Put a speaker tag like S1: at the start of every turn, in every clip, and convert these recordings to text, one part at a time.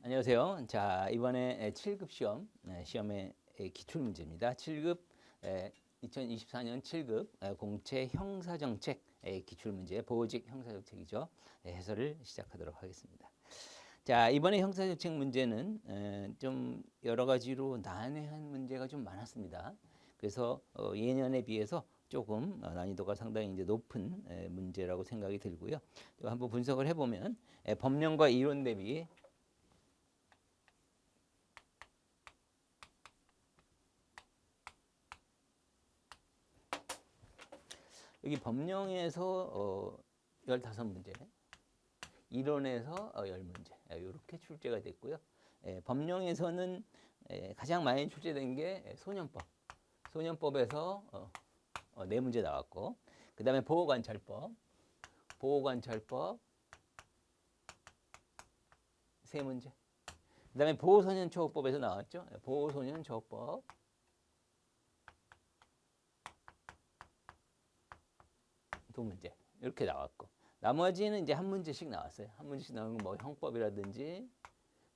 S1: 안녕하세요. 자, 이번에 7급 시험의 기출 문제입니다. 7급 2024년 7급 공채 형사정책 기출 문제, 보호직 형사정책이죠. 해설을 시작하도록 하겠습니다. 자, 이번에 형사정책 문제는 좀 여러 가지로 난해한 문제가 좀 많았습니다. 그래서 예년에 비해서 조금 난이도가 상당히 이제 높은 문제라고 생각이 들고요. 한번 분석을 해보면 법령과 이론 대비 여기 법령에서 15문제, 이론에서 10문제 이렇게 출제가 됐고요. 법령에서는 가장 많이 출제된 게 소년법. 소년법에서 4문제 나왔고, 그 다음에 보호관찰법 3문제. 그 다음에 보호소년처우법에서 나왔죠. 보호소년처우법 2문제 이렇게 나왔고, 나머지는 이제 한 문제씩 나왔어요. 한 문제씩 나온 건 뭐 형법이라든지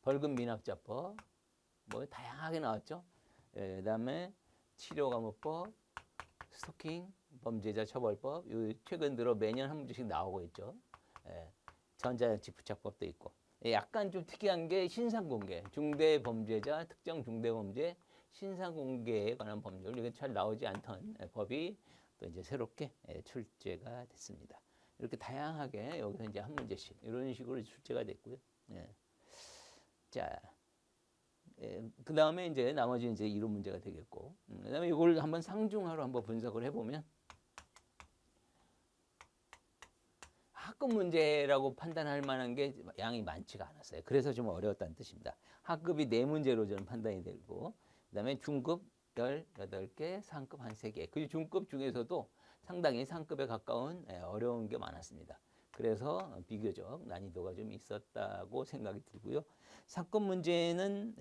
S1: 벌금 미납자법 뭐 다양하게 나왔죠. 그다음에 치료감호법, 스토킹, 범죄자 처벌법, 요 최근 들어 매년 한 문제씩 나오고 있죠. 전자장치 부착법도 있고, 약간 좀 특이한 게 신상공개, 중대범죄자, 특정 중대범죄 신상공개에 관한 법률, 이게 잘 나오지 않던 법이 또 이제 새롭게 출제가 됐습니다. 이렇게 다양하게 여기서 이제 한 문제씩 이런 식으로 출제가 됐고요. 자, 그 다음에 이제 나머지 이제 이론 문제가 되겠고, 그 다음에 이걸 한번 상중하로 한번 분석을 해보면 하급 문제라고 판단할 만한 게 양이 많지가 않았어요. 그래서 좀 어려웠다는 뜻입니다. 하급이 4문제로 저는 판단이 되고, 그 다음에 중급 18개, 상급 한 3개. 그 중급 중에서도 상당히 상급에 가까운 어려운 게 많았습니다. 그래서 비교적 난이도가 좀 있었다고 생각이 들고요. 상급 문제는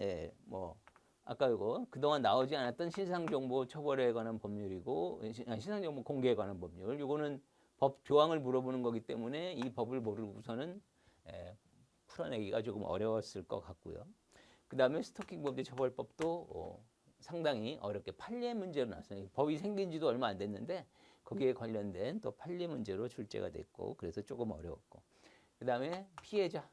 S1: 뭐 아까 이거 그동안 나오지 않았던 신상정보 처벌에 관한 법률이고, 신상정보 공개에 관한 법률, 이거는 법 조항을 물어보는 거기 때문에 이 법을 모르고서는 풀어내기가 조금 어려웠을 것 같고요. 그 다음에 스토킹 범죄 처벌법도 상당히 어렵게 판례 문제로 나왔어요. 법이 생긴 지도 얼마 안 됐는데 거기에 관련된 또 판례 문제로 출제가 됐고, 그래서 조금 어려웠고, 그 다음에 피해자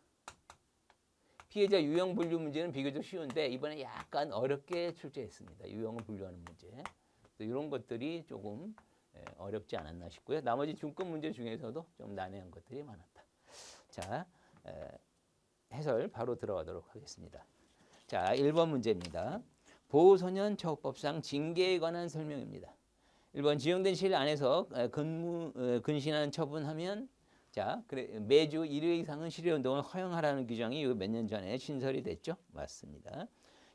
S1: 유형 분류 문제는 비교적 쉬운데 이번에 약간 어렵게 출제했습니다. 유형을 분류하는 문제, 또 이런 것들이 조금 어렵지 않았나 싶고요. 나머지 중급 문제 중에서도 좀 난해한 것들이 많았다. 자, 해설 바로 들어가도록 하겠습니다. 자, 1번 문제입니다. 보호소년 처우법상 징계에 관한 설명입니다. 1번 지정된 시일 안에서 근신한 처분하면, 자, 그래 매주 1회 이상은 실외운동을 허용하라는 규정이 몇 년 전에 신설이 됐죠. 맞습니다.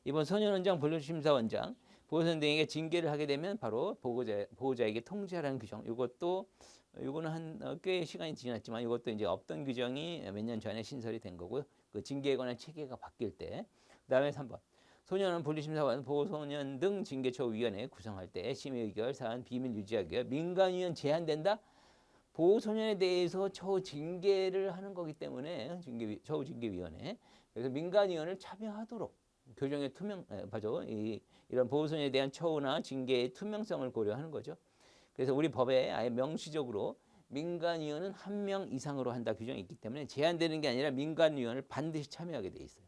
S1: 이번 소년원장 분류심사원장 보호소년 등에게 징계를 하게 되면 바로 보호자에게 통지하라는 규정. 이거는 한 꽤 시간이 지났지만 이것도 이제 없던 규정이 몇 년 전에 신설이 된 거고요. 그 징계에 관한 체계가 바뀔 때. 그다음에 3번. 소년원 분류심사원, 보호소년 등 징계처우위원회 구성할 때 심의 의결 사안 비밀 유지하기 위해 민간위원 제한된다. 보호소년에 대해서 처우 징계를 하는 거기 때문에 처우 징계위원회. 그래서 민간위원을 참여하도록 교정의 이런 보호소년에 대한 처우나 징계의 투명성을 고려하는 거죠. 그래서 우리 법에 아예 명시적으로 민간위원은 1명 이상으로 한다 규정이 있기 때문에 제한되는 게 아니라 민간위원을 반드시 참여하게 돼 있어요.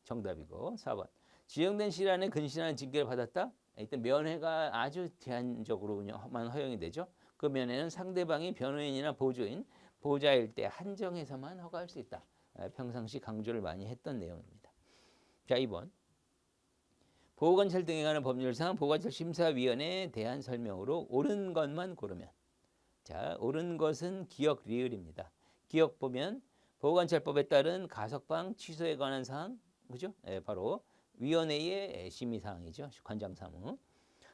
S1: 정답이고. 4번. 지정된 시일 안에 근신하는 징계를 받았다. 이때 면회가 아주 제한적으로만 허용이 되죠. 그 면회는 상대방이 변호인이나 보조인, 보호자일 때 한정해서만 허가할 수 있다. 평상시 강조를 많이 했던 내용입니다. 자, 2번. 보호관찰 등에 관한 법률상 보호관찰 심사위원회에 대한 설명으로 옳은 것만 고르면. 자, 옳은 것은 기억 리을입니다. 기억 보면 보호관찰법에 따른 가석방 취소에 관한 사항, 그죠? 바로 위원회의 심의 사항이죠. 관장 사무.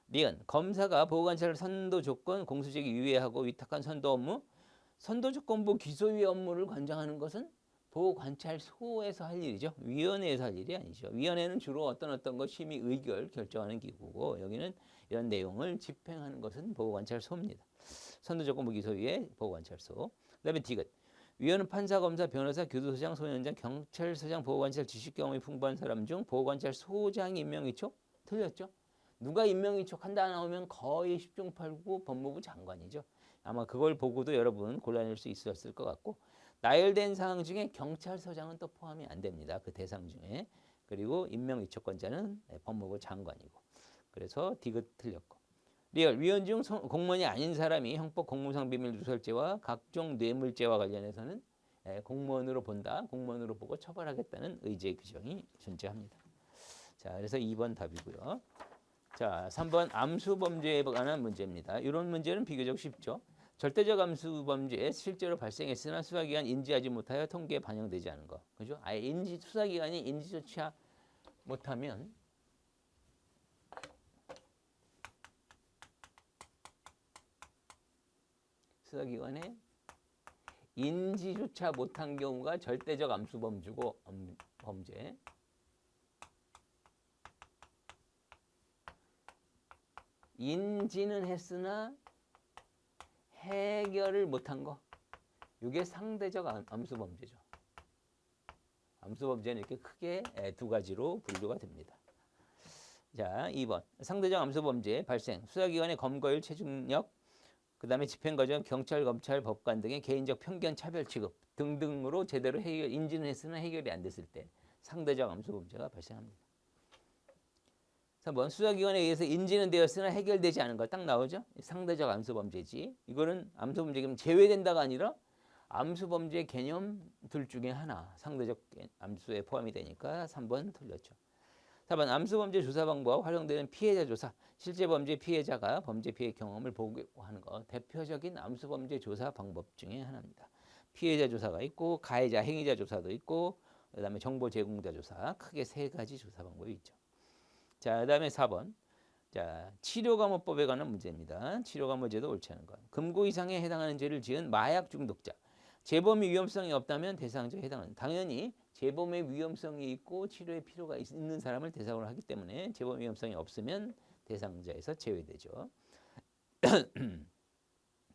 S1: 니은 검사가 보호관찰 선도 조건 공소제기 유예하고 위탁한 선도 업무, 선도 조건부 기소유예 업무를 관장하는 것은 보호관찰소에서 할 일이죠. 위원회에서 할 일이 아니죠. 위원회는 주로 어떤 것 심의 의결 결정하는 기구고, 여기는 이런 내용을 집행하는 것은 보호관찰소입니다. 선도조건부 기소유예 보호관찰소. 그다음에 디귿 위원은 판사, 검사, 변호사, 교도소장, 소년장, 경찰서장, 보호관찰 지식 경험이 풍부한 사람 중 보호관찰 소장이 임명위촉? 틀렸죠? 누가 임명위촉한다 나오면 거의 10중 8구 법무부 장관이죠. 아마 그걸 보고도 여러분 곤란할 수 있었을 것 같고 나열된 사항 중에 경찰서장은 또 포함이 안 됩니다. 그 대상 중에. 그리고 임명위촉권자는 법무부 장관이고. 그래서 디귿 틀렸고. 리얼 위원 중 공무원이 아닌 사람이 형법 공무상 비밀 누설죄와 각종 뇌물죄와 관련해서는 공무원으로 본다. 공무원으로 보고 처벌하겠다는 의제 규정이 존재합니다. 자, 그래서 2번 답이고요. 자, 3번 암수범죄에 관한 문제입니다. 이런 문제는 비교적 쉽죠. 절대적 암수범죄에 실제로 발생했으나 수사기관 인지하지 못하여 통계에 반영되지 않은 거. 그죠? 아예 수사기관이 인지조차 못하면 수사기관에 인지조차 못한 경우가 절대적 암수범죄고 범죄. 인지는 했으나 해결을 못한 거. 이게 상대적 암수범죄죠. 암수범죄는 이렇게 크게 두 가지로 분류가 됩니다. 자, 2번. 상대적 암수범죄 발생. 수사기관의 검거율, 체중력, 그 다음에 집행과정, 경찰, 검찰, 법관 등의 개인적 편견, 차별 취급 등등으로 제대로 인지는 했으나 해결이 안 됐을 때 상대적 암수범죄가 발생합니다. 3번. 수사기관에 의해서 인지는 되었으나 해결되지 않은 거 딱 나오죠? 상대적 암수범죄지. 이거는 암수범죄 제외된다가 아니라 암수범죄 개념 둘 중에 하나. 상대적 암수에 포함이 되니까 3번 틀렸죠. 4번. 암수범죄 조사 방법 활용되는 피해자 조사. 실제 범죄 피해자가 범죄 피해 경험을 보고하는 거. 대표적인 암수범죄 조사 방법 중에 하나입니다. 피해자 조사가 있고 가해자, 행위자 조사도 있고 그다음에 정보 제공자 조사. 크게 세 가지 조사 방법이 있죠. 자, 그다음에 4번. 자, 치료감호법에 관한 문제입니다. 치료감호죄도 옳지 않은 것. 금고 이상에 해당하는 죄를 지은 마약 중독자. 재범의 위험성이 없다면 대상자에 해당하는. 당연히 재범의 위험성이 있고 치료의 필요가 있는 사람을 대상으로 하기 때문에 재범 위험성이 없으면 대상자에서 제외되죠.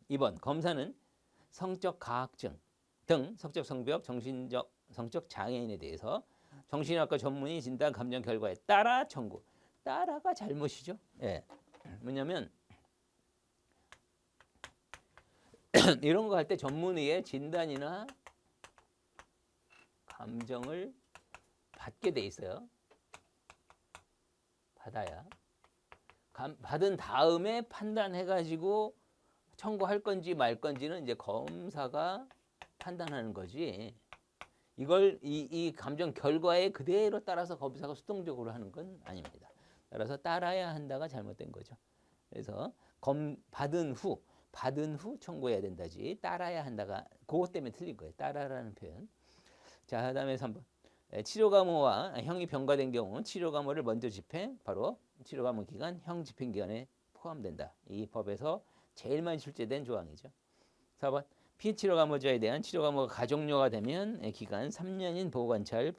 S1: 2번. 검사는 성적 가학증 등 성적 성벽, 정신적 성적 장애인에 대해서 정신학과 전문의 진단 감정 결과에 따라 청구. 따라가 잘못이죠. 예. 뭐냐면 이런 거 할 때 전문의의 진단이나 감정을 받게 돼 있어요. 받아야. 받은 다음에 판단해가지고 청구할 건지 말 건지는 이제 검사가 판단하는 거지. 이걸 이 감정 결과에 그대로 따라서 검사가 수동적으로 하는 건 아닙니다. 따라서 따라야 한다가 잘못된 거죠. 그래서 받은 후 청구해야 된다지 따라야 한다가 그것 때문에 틀린 거예요. 따라라는 표현. 자, 그다음에 3번. 치료감호와 형이 병가된 경우 치료감호를 먼저 집행, 바로 치료감호 기간, 형 집행 기간에 포함된다. 이 법에서 제일 많이 출제된 조항이죠. 4번. 피치료감호자에 대한 치료감호가 가족료가 되면 기간 3년인 보호관찰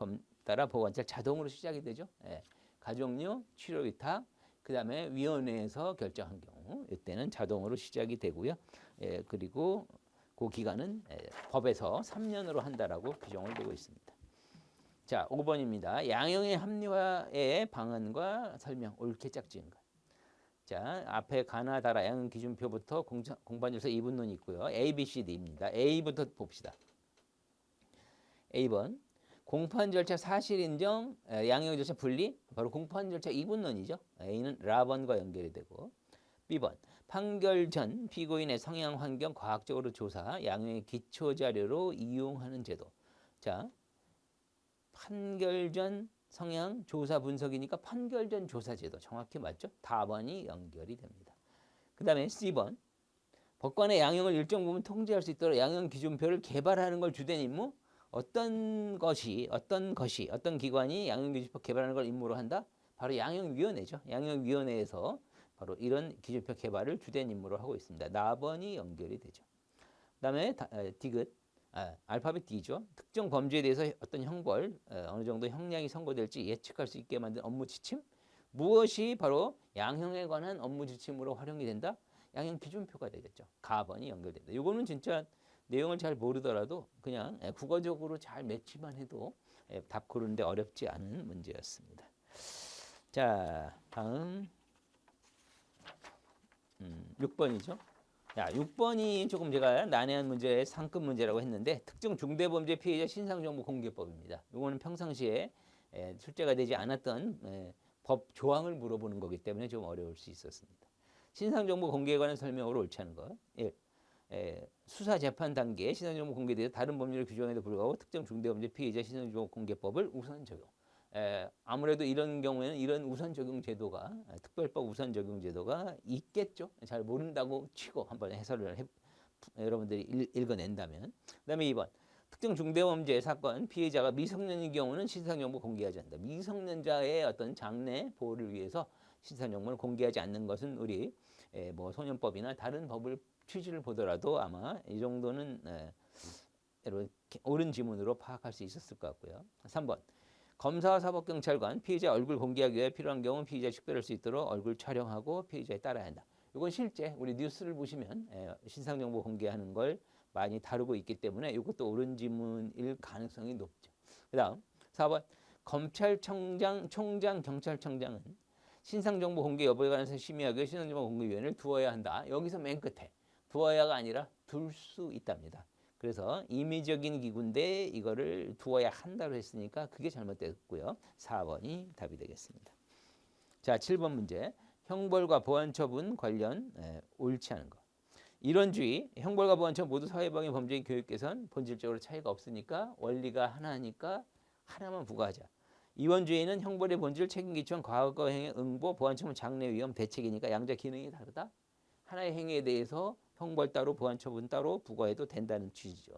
S1: 따라 보호관찰 자동으로 시작이 되죠. 가족료, 치료위탁, 그 다음에 위원회에서 결정한 경우 이때는 자동으로 시작이 되고요. 그리고 그 기간은 법에서 3년으로 한다라고 규정을 두고 있습니다. 자, 5번입니다. 양형의 합리화의 방안과 설명, 옳게 짝지은 것. 자, 앞에 가나 다라 양형 기준표부터 공판절차 2분론이 있고요. A, B, C, D입니다. A부터 봅시다. A번. 공판 절차 사실 인정, 양형 절차 분리, 바로 공판 절차 2분론이죠. A는 라번과 연결이 되고. B번. 판결 전 피고인의 성향 환경 과학적으로 조사, 양형의 기초 자료로 이용하는 제도. 자, 판결 전 성향 조사 분석이니까 판결 전 조사 제도 정확히 맞죠? 답안이 연결이 됩니다. 그 다음에 C번. 법관의 양형을 일정 부분 통제할 수 있도록 양형 기준표를 개발하는 걸 주된 임무? 어떤 기관이 양형 기준표 개발하는 걸 임무로 한다? 바로 양형위원회죠. 양형위원회에서 바로 이런 기준표 개발을 주된 임무로 하고 있습니다. 나번이 연결이 되죠. 그다음에 디귿, 알파벳 D죠. 특정 범죄에 대해서 어떤 형벌, 어느 정도 형량이 선고될지 예측할 수 있게 만든 업무 지침? 무엇이 바로 양형에 관한 업무 지침으로 활용이 된다? 양형 기준표가 되겠죠. 가번이 연결된다. 이거는 진짜 내용을 잘 모르더라도 그냥 국어적으로 잘 매치만 해도 답 고르는데 어렵지 않은 문제였습니다. 자, 다음 6번이죠. 자, 6번이 조금 제가 난해한 문제의 상급 문제라고 했는데 특정 중대범죄 피해자 신상정보 공개법입니다. 이거는 평상시에 출제가 되지 않았던 법 조항을 물어보는 거기 때문에 좀 어려울 수 있었습니다. 신상정보 공개에 관한 설명으로 옳지 않은 것. 1. 수사 재판 단계에 신상정보 공개에 대해서 다른 법률의 규정에도 불구하고 특정 중대범죄 피해자 신상정보 공개법을 우선 적용. 아무래도 이런 경우에는 이런 우선 적용 제도가 특별법 우선 적용 제도가 있겠죠. 잘 모른다고 치고 한번 해설을 여러분들이 읽어낸다면. 그다음에 2번 특정 중대범죄 사건 피해자가 미성년인 경우는 신상정보 공개하지 않는다. 미성년자의 어떤 장래 보호를 위해서 신상정보를 공개하지 않는 것은 우리 뭐 소년법이나 다른 법을 취지를 보더라도 아마 이 정도는 옳은 지문으로 파악할 수 있었을 것 같고요. 3번 검사와 사법경찰관 피해자 얼굴 공개하기 위해 필요한 경우 피해자 식별할 수 있도록 얼굴 촬영하고 피해자에 따라야 한다. 이건 실제 우리 뉴스를 보시면 신상정보 공개하는 걸 많이 다루고 있기 때문에 이것도 옳은 지문일 가능성이 높죠. 그 다음 4번 검찰청장, 총장, 경찰청장은 신상정보 공개 여부에 관해서 심의하기 위해 신상정보 공개위원회를 두어야 한다. 여기서 맨 끝에 두어야가 아니라 둘 수 있답니다. 그래서 임의적인 기구인데 이거를 두어야 한다고 했으니까 그게 잘못됐고요. 4번이 답이 되겠습니다. 자, 7번 문제. 형벌과 보안처분 관련 옳지 않은 것. 이론주의, 형벌과 보안처분 모두 사회방해 범죄인 교육 개선 본질적으로 차이가 없으니까 원리가 하나니까 하나만 부과하자. 이원주의는 형벌의 본질, 책임 기초는 과거 행위 응보, 보안처분 장래 위험 대책이니까 양자 기능이 다르다. 하나의 행위에 대해서 형벌 따로 보안처분 따로 부과해도 된다는 취지죠.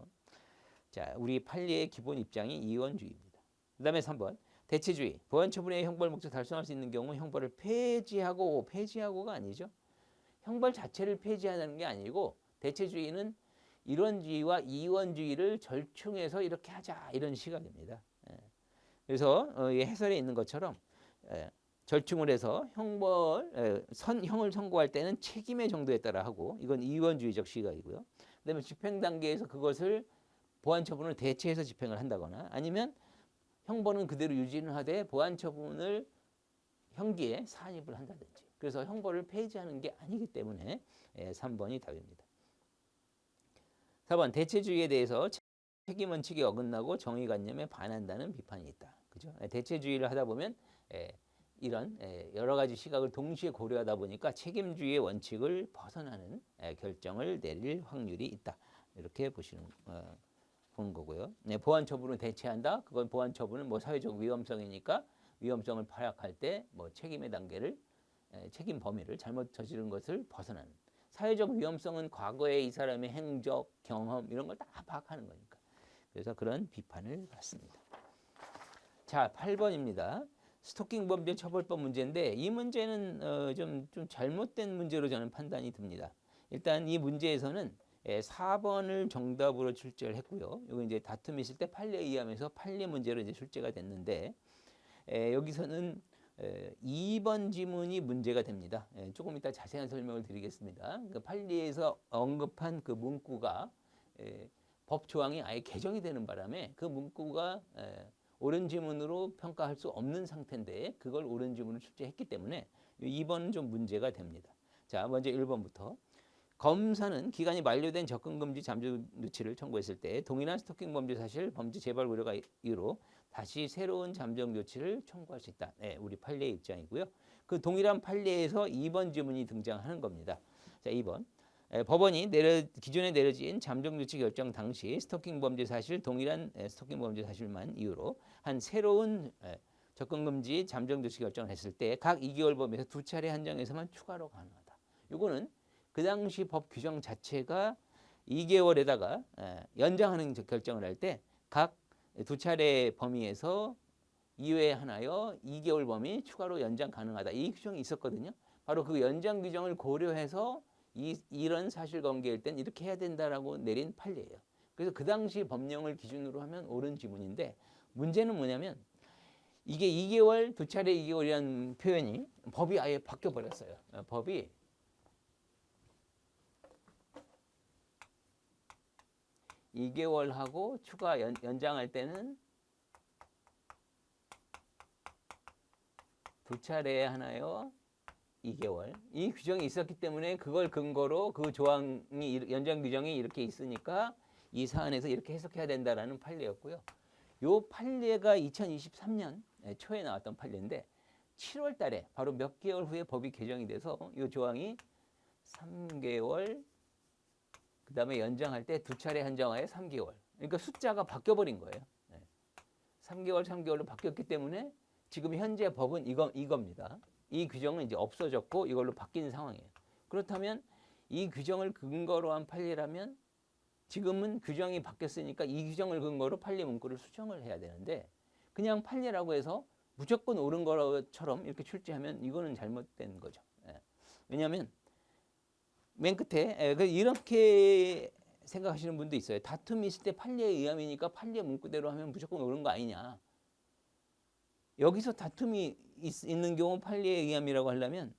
S1: 자, 우리 판례의 기본 입장이 이원주의입니다. 그 다음에 3번 대체주의. 보안처분의 형벌 목적 달성할 수 있는 경우 형벌을 폐지하고가 아니죠. 형벌 자체를 폐지하는 게 아니고 대체주의는 일원주의와 이원주의를 절충해서 이렇게 하자 이런 시각입니다. 그래서 해설에 있는 것처럼 절충을 해서 형을 선고할 때는 책임의 정도에 따라 하고 이건 이원주의적 시각이고요. 그다음에 집행 단계에서 그것을 보안처분을 대체해서 집행을 한다거나 아니면 형벌은 그대로 유지는 하되 보안처분을 형기에 산입을 한다든지. 그래서 형벌을 폐지하는 게 아니기 때문에 3번이 답입니다. 4번 대체주의에 대해서 책임 원칙에 어긋나고 정의관념에 반한다는 비판이 있다. 그죠? 대체주의를 하다 보면 이런 여러 가지 시각을 동시에 고려하다 보니까 책임주의의 원칙을 벗어나는 결정을 내릴 확률이 있다. 이렇게 보는 거고요. 보안처분을 대체한다. 그건 보안처분은 뭐 사회적 위험성이니까 위험성을 파악할 때 뭐 책임의 단계를 책임 범위를 잘못 저지른 것을 벗어나는. 사회적 위험성은 과거의 이 사람의 행적, 경험 이런 걸 다 파악하는 거니까. 그래서 그런 비판을 받습니다. 자, 8번입니다. 스토킹 범죄 처벌법 문제인데 이 문제는 좀 잘못된 문제로 저는 판단이 듭니다. 일단 이 문제에서는 4번을 정답으로 출제를 했고요. 이거 이제 다툼이 있을 때 판례에 의하면서 판례 문제로 이제 출제가 됐는데 여기서는 2번 지문이 문제가 됩니다. 조금 이따 자세한 설명을 드리겠습니다. 그 판례에서 언급한 그 문구가 법 조항이 아예 개정이 되는 바람에 그 문구가 옳은 지문으로 평가할 수 없는 상태인데 그걸 옳은 지문으로 출제했기 때문에 2번은 좀 문제가 됩니다. 자, 먼저 1번부터. 검사는 기간이 만료된 접근금지 잠정 조치를 청구했을 때 동일한 스토킹 범죄 사실, 범죄 재발 우려가 이유로 다시 새로운 잠정 조치를 청구할 수 있다. 우리 판례의 입장이고요. 그 동일한 판례에서 2번 지문이 등장하는 겁니다. 자, 2번. 법원이 기존에 내려진 잠정 조치 결정 당시 스토킹 범죄 사실, 동일한 스토킹 범죄 사실만 이유로 한 새로운 접근금지 잠정 조치 결정을 했을 때 각 2개월 범위에서 2차례 한정해서만 추가로 가능하다. 이거는 그 당시 법 규정 자체가 2개월에다가 연장하는 결정을 할 때 각 2차례 범위에서 2회 하나여 2개월 범위 추가로 연장 가능하다. 이 규정이 있었거든요. 바로 그 연장 규정을 고려해서 이런 사실관계일 땐 이렇게 해야 된다라고 내린 판례예요. 그래서 그 당시 법령을 기준으로 하면 옳은 지문인데 문제는 뭐냐면 이게 2개월, 2차례 2개월이라는 표현이 법이 아예 바뀌어버렸어요. 법이 2개월 하고 추가 연장할 때는 두 차례 하나요? 2개월. 이 규정이 있었기 때문에 그걸 근거로 그 조항이 연장 규정이 이렇게 있으니까 이 사안에서 이렇게 해석해야 된다라는 판례였고요. 요 판례가 2023년 초에 나왔던 판례인데 7월 달에 바로 몇 개월 후에 법이 개정이 돼서 이 조항이 3개월 그다음에 연장할 때 두 차례 한정하에 3개월. 그러니까 숫자가 바뀌어버린 거예요. 3개월, 3개월로 바뀌었기 때문에 지금 현재 법은 이겁니다. 이 규정은 이제 없어졌고 이걸로 바뀐 상황이에요. 그렇다면 이 규정을 근거로 한 판례라면 지금은 규정이 바뀌었으니까 이 규정을 근거로 판례 문구를 수정을 해야 되는데 그냥 판례라고 해서 무조건 옳은 것처럼 이렇게 출제하면 이거는 잘못된 거죠. 왜냐하면 맨 끝에 이렇게 생각하시는 분도 있어요. 다툼이 있을 때 판례에 의함이니까 판례 문구대로 하면 무조건 옳은 거 아니냐. 여기서 다툼이 있는 경우 판례에 의함이라고 하려면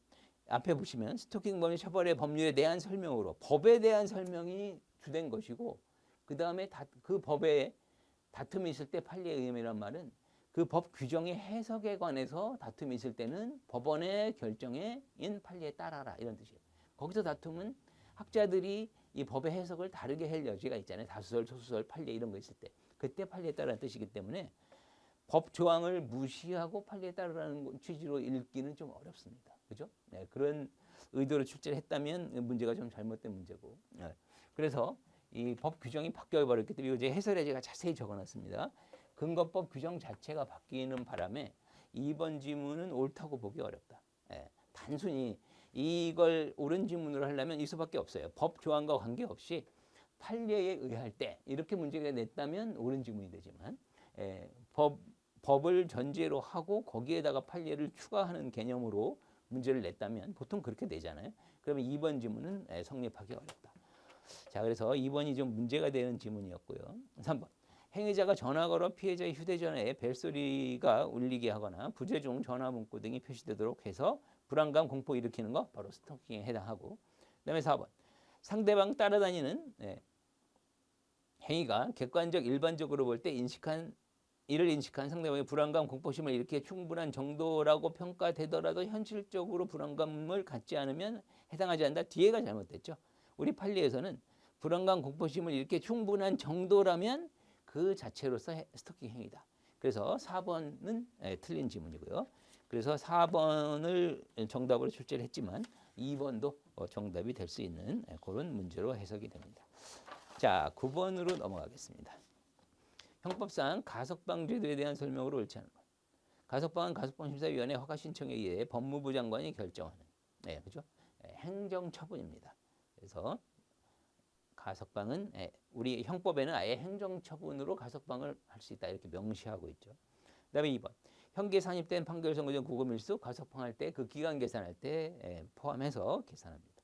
S1: 앞에 보시면 스토킹 범죄 처벌의 법률에 대한 설명으로 법에 대한 설명이 주된 것이고 그 다음에 그 법에 다툼이 있을 때 판례에 의함이란 말은 그 법 규정의 해석에 관해서 다툼이 있을 때는 법원의 결정에인 판례에 따라라 이런 뜻이에요. 거기서 다툼은 학자들이 이 법의 해석을 다르게 할 여지가 있잖아요. 다수설, 소수설, 판례 이런 거 있을 때 그때 판례에 따라는 뜻이기 때문에 법 조항을 무시하고 판례에 따르라는 취지로 읽기는 좀 어렵습니다. 그죠? 네, 그런 의도로 출제를 했다면 문제가 좀 잘못된 문제고. 그래서 이 법 규정이 바뀌어 버렸기 때문에 이제 해설에 제가 자세히 적어놨습니다. 근거법 규정 자체가 바뀌는 바람에 2번 지문은 옳다고 보기 어렵다. 단순히 이걸 옳은 지문으로 하려면 이 수밖에 없어요. 법 조항과 관계없이 판례에 의할 때 이렇게 문제가 냈다면 옳은 지문이 되지만 법을 전제로 하고 거기에다가 판례를 추가하는 개념으로 문제를 냈다면 보통 그렇게 내잖아요. 그러면 2번 지문은 성립하기 어렵다. 자, 그래서 2번이 좀 문제가 되는 지문이었고요. 3번. 행위자가 전화 걸어 피해자의 휴대전화에 벨소리가 울리게 하거나 부재 중 전화 문구 등이 표시되도록 해서 불안감, 공포 일으키는 거 바로 스토킹에 해당하고 그다음에 4번. 상대방 따라다니는 행위가 객관적 일반적으로 볼 때 이를 인식한 상대방의 불안감, 공포심을 일으키기에 충분한 정도라고 평가되더라도 현실적으로 불안감을 갖지 않으면 해당하지 않는다. 뒤에가 잘못됐죠. 우리 판례에서는 불안감, 공포심을 일으키기에 충분한 정도라면 그 자체로서 스토킹 행위다. 그래서 4번은 틀린 지문이고요. 그래서 4번을 정답으로 출제를 했지만 2번도 정답이 될 수 있는 그런 문제로 해석이 됩니다. 자, 9번으로 넘어가겠습니다. 형법상 가석방 제도에 대한 설명으로 옳지 않은 것. 가석방은 가석방심사위원회 허가 신청에 의해 법무부 장관이 결정하는 그죠? 행정처분입니다. 그래서 가석방은 우리 형법에는 아예 행정처분으로 가석방을 할 수 있다 이렇게 명시하고 있죠. 그다음에 2번. 형기에 산입된 판결 선고 전 구금일수 가석방할 때 그 기간 계산할 때 포함해서 계산합니다.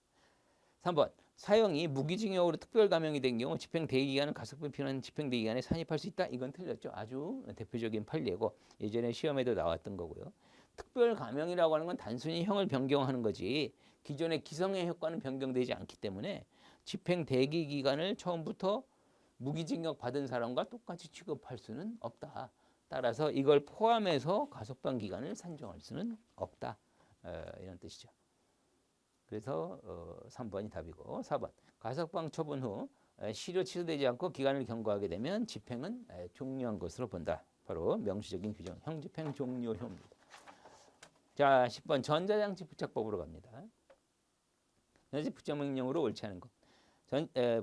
S1: 3번. 사형이 무기징역으로 특별 감형이 된 경우 집행 대기기간은 가석방이 필요한 집행 대기기간에 산입할 수 있다. 이건 틀렸죠. 아주 대표적인 판례고 예전에 시험에도 나왔던 거고요. 특별 감형이라고 하는 건 단순히 형을 변경하는 거지 기존의 기성의 효과는 변경되지 않기 때문에 집행 대기 기간을 처음부터 무기징역 받은 사람과 똑같이 취급할 수는 없다. 따라서 이걸 포함해서 가석방 기간을 산정할 수는 없다. 이런 뜻이죠. 그래서 3번이 답이고 4번. 가석방 처분 후 실효 취소되지 않고 기간을 경과하게 되면 집행은 종료한 것으로 본다. 바로 명시적인 규정 형집행 종료효입니다. 자, 10번 전자장치 부착법으로 갑니다. 전자장치 부착명령으로 옳지 않은 것.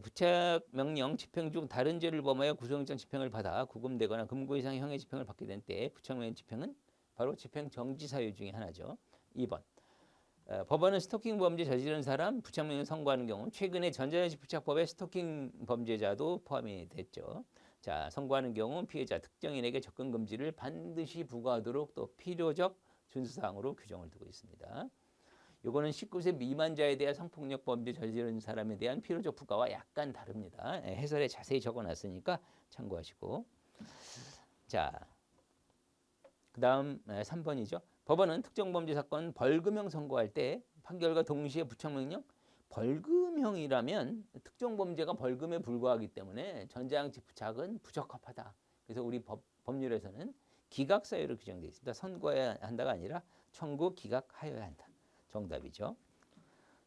S1: 부착명령 집행 중 다른 죄를 범하여 구속영장 집행을 받아 구금되거나 금고 이상의 형의 집행을 받게 된 때 부착명령 집행은 바로 집행 정지 사유 중에 하나죠. 2번. 법원은 스토킹 범죄 저지른 사람 부착명령 선고하는 경우 최근에 전자장치 부착법에 스토킹 범죄자도 포함이 됐죠. 자, 선고하는 경우 피해자 특정인에게 접근 금지를 반드시 부과하도록 또 필요적 준수사항으로 규정을 두고 있습니다. 요거는 19세 미만자에 대한 성폭력 범죄 저지른 사람에 대한 필요적 부과와 약간 다릅니다. 해설에 자세히 적어놨으니까 참고하시고. 자, 그 다음 3번이죠. 법원은 특정 범죄 사건 벌금형 선고할 때 판결과 동시에 부착명령 벌금형이라면 특정 범죄가 벌금에 불과하기 때문에 전자장치 부착은 부적합하다. 그래서 우리 법률에서는 기각 사유로 규정되어 있습니다. 선고해야 한다가 아니라 청구 기각하여야 한다. 정답이죠.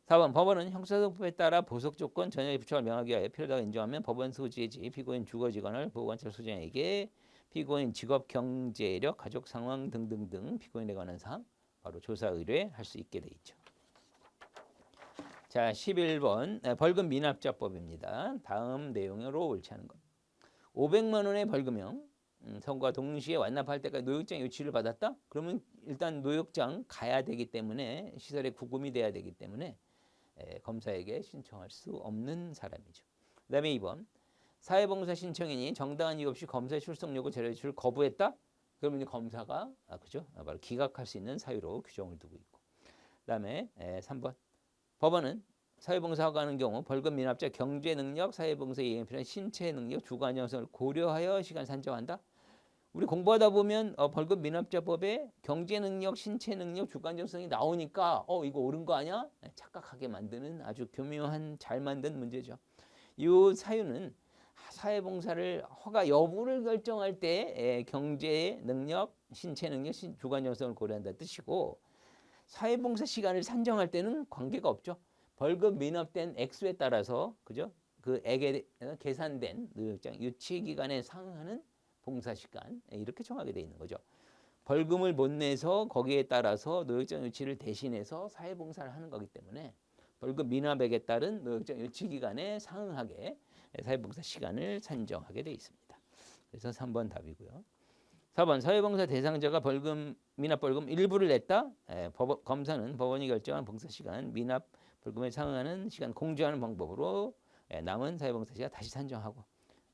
S1: 4번 법원은 형사소송법에 따라 보석 조건 전형의 부착을 명하기 위하여 필요하다고 인정하면 법원 소지지 피고인 주거지관을 보호관찰 소장에게 피고인 직업, 경제력, 가족 상황 등등등 피고인에 관한 사항 바로 조사 의뢰할 수 있게 돼 있죠. 자, 11번 벌금 미납자법입니다. 다음 내용으로 옳지 않은 것. 500만 원의 벌금형 선고와 동시에 완납할 때까지 노역장 유치를 받았다? 그러면 일단 노역장 가야 되기 때문에 시설에 구금이 돼야 되기 때문에 검사에게 신청할 수 없는 사람이죠. 그 다음에 2번 사회봉사 신청인이 정당한 이유 없이 검사 출석 요구 자료 제출을 거부했다? 그러면 검사가 그죠? 바로 기각할 수 있는 사유로 규정을 두고 있고. 그 다음에 3번 법원은 사회봉사가 하는 경우 벌금 미납자 경제 능력, 사회봉사 이행에 필요한 신체 능력, 주관 정성을 고려하여 시간 산정한다. 우리 공부하다 보면 벌금 미납자법에 경제 능력, 신체 능력, 주관 정성이 나오니까 이거 옳은 거 아니야? 착각하게 만드는 아주 교묘한 잘 만든 문제죠. 이 사유는 사회봉사를 허가 여부를 결정할 때 경제 능력, 신체 능력, 주관 정성을 고려한다는 뜻이고 사회봉사 시간을 산정할 때는 관계가 없죠. 벌금 미납된 액수에 따라서 그죠? 그 액에 계산된 노역장 유치 기간에 상응하는 봉사 시간 이렇게 정하게 돼 있는 거죠. 벌금을 못 내서 거기에 따라서 노역장 유치를 대신해서 사회봉사를 하는 거기 때문에 벌금 미납액에 따른 노역장 유치 기간에 상응하게 사회봉사 시간을 산정하게 돼 있습니다. 그래서 3번 답이고요. 4번 사회봉사 대상자가 벌금 미납 벌금 일부를 냈다. 검사는 법원이 결정한 봉사 시간 미납 벌금에 상응하는 시간 공제하는 방법으로 남은 사회봉사 시간 다시 산정하고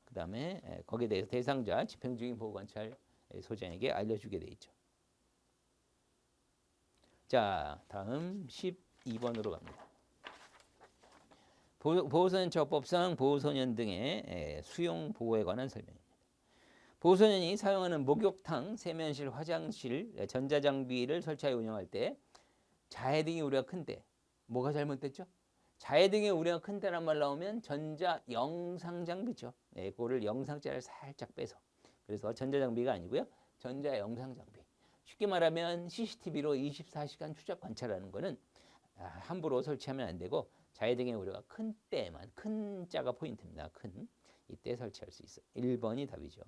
S1: 그 다음에 거기에 대해서 대상자 집행중인 보호관찰 소장에게 알려주게 돼 있죠. 자, 다음 12번으로 갑니다. 보호소년처법상 보호소년 등의 수용 보호에 관한 설명입니다. 보호소년이 사용하는 목욕탕, 세면실, 화장실, 전자장비를 설치하여 운영할 때 자해 등의 우려가 큰데 뭐가 잘못됐죠? 자해 등의 우려가 큰데란 말 나오면 전자 영상 장비죠. 그거를 영상자를 살짝 빼서 그래서 전자 장비가 아니고요. 전자 영상 장비. 쉽게 말하면 CCTV로 24시간 추적 관찰하는 거는 함부로 설치하면 안 되고 자해 등의 우려가 큰 때만 큰 자가 포인트입니다. 큰 이때 설치할 수 있어요. 1번이 답이죠.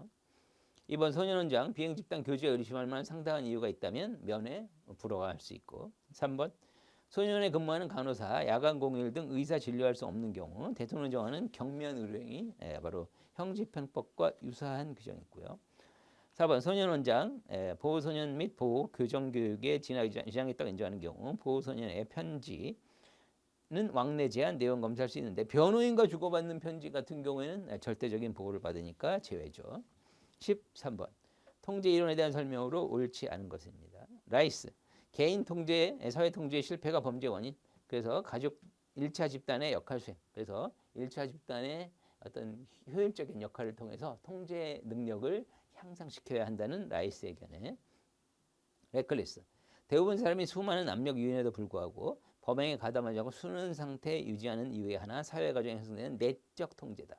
S1: 2번 소년원장 비행 집단 교제에 의심할 만한 상당한 이유가 있다면 면회 불허할 수 있고 3번 소년원에 근무하는 간호사, 야간 공휴일 등 의사 진료할 수 없는 경우 대통령 정하는 경면 의료행위 바로 형집행법과 유사한 규정이 있고요. 4번 소년원장 보호소년 및 보호교정교육에 지장이 있다고 인정하는 경우 보호소년의 편지는 왕래 제한 내용 검사할 수 있는데 변호인과 주고받는 편지 같은 경우에는 절대적인 보호를 받으니까 제외죠. 13번 통제 이론에 대한 설명으로 옳지 않은 것입니다. 라이스 개인 통제, 사회 통제의 실패가 범죄 원인. 그래서 가족 1차 집단의 역할 수행. 그래서 1차 집단의 어떤 효율적인 역할을 통해서 통제 능력을 향상시켜야 한다는 라이스의 견해. 레클리스 대부분 사람이 수많은 압력 요인에도 불구하고 범행에 가담하지 않고 수는 상태 유지하는 이유의 하나 사회 과정에 형성되는 내적 통제다.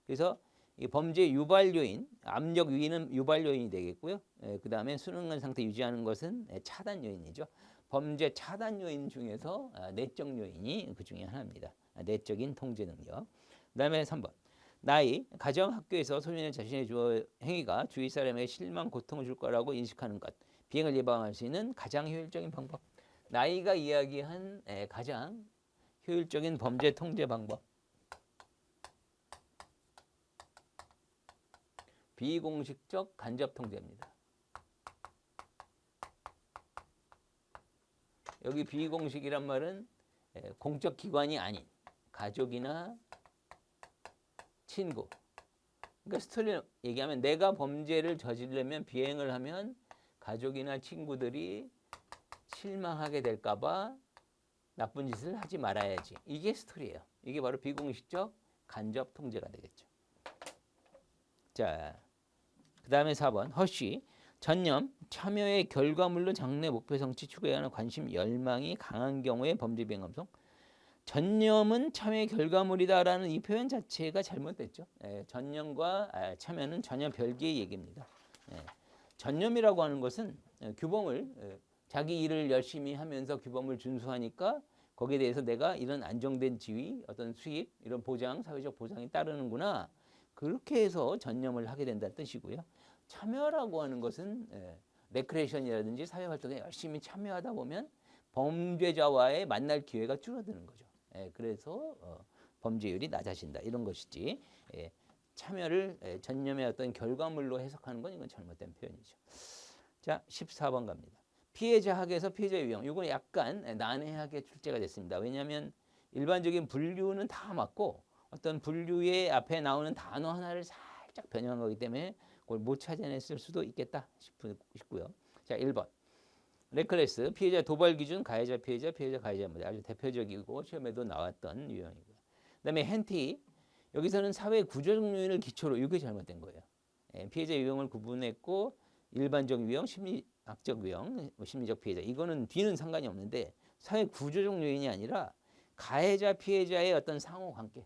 S1: 그래서 이 범죄 유발 요인, 압력 요인은 유발 요인이 되겠고요. 그 다음에 수능한 상태 유지하는 것은 차단 요인이죠. 범죄 차단 요인 중에서 내적 요인이 그 중에 하나입니다. 내적인 통제 능력. 그 다음에 3번. 나이, 가정, 학교에서 소년의 자신의 행위가 주위 사람에게 실망, 고통을 줄 거라고 인식하는 것. 비행을 예방할 수 있는 가장 효율적인 방법. 나이가 이야기한 가장 효율적인 범죄 통제 방법. 비공식적 간접 통제입니다. 여기 비공식이란 말은 공적 기관이 아닌 가족이나 친구. 그러니까 스토리 얘기하면 내가 범죄를 저지르려면 비행을 하면 가족이나 친구들이 실망하게 될까 봐 나쁜 짓을 하지 말아야지. 이게 스토리예요. 이게 바로 비공식적 간접 통제가 되겠죠. 자, 그 다음에 4번 허쉬 전념 참여의 결과물로 장래 목표 성취 추구에 관한 관심 열망이 강한 경우에 범죄 비행 감성 전념은 참여의 결과물이다라는 이 표현 자체가 잘못됐죠. 전념과 참여는 전혀 별개의 얘기입니다. 전념이라고 하는 것은 규범을 자기 일을 열심히 하면서 규범을 준수하니까 거기에 대해서 내가 이런 안정된 지위, 어떤 수입, 이런 보장, 사회적 보장이 따르는구나. 그렇게 해서 전념을 하게 된다는 뜻이고요. 참여라고 하는 것은 레크레이션이라든지 사회활동에 열심히 참여하다 보면 범죄자와의 만날 기회가 줄어드는 거죠. 그래서 범죄율이 낮아진다 이런 것이지 참여를 전념의 어떤 결과물로 해석하는 건 이건 잘못된 표현이죠. 자, 14번 갑니다. 피해자 학에서 피해자 유형. 이건 약간 난해하게 출제가 됐습니다. 왜냐하면 일반적인 분류는 다 맞고 어떤 분류의 앞에 나오는 단어 하나를 살짝 변형한 거기 때문에 그걸 못 찾아냈을 수도 있겠다 싶고요. 자, 1번. 레클레스, 피해자 도발 기준, 가해자 피해자, 피해자 가해자 문제. 아주 대표적이고 시험에도 나왔던 유형이고요. 그다음에 hen티, 여기서는 사회 구조적 요인을 기초로 이게 잘못된 거예요. 피해자 유형을 구분했고 일반적 유형, 심리학적 유형, 심리적 피해자. 이거는 뒤는 상관이 없는데 사회 구조적 요인이 아니라 가해자 피해자의 어떤 상호 관계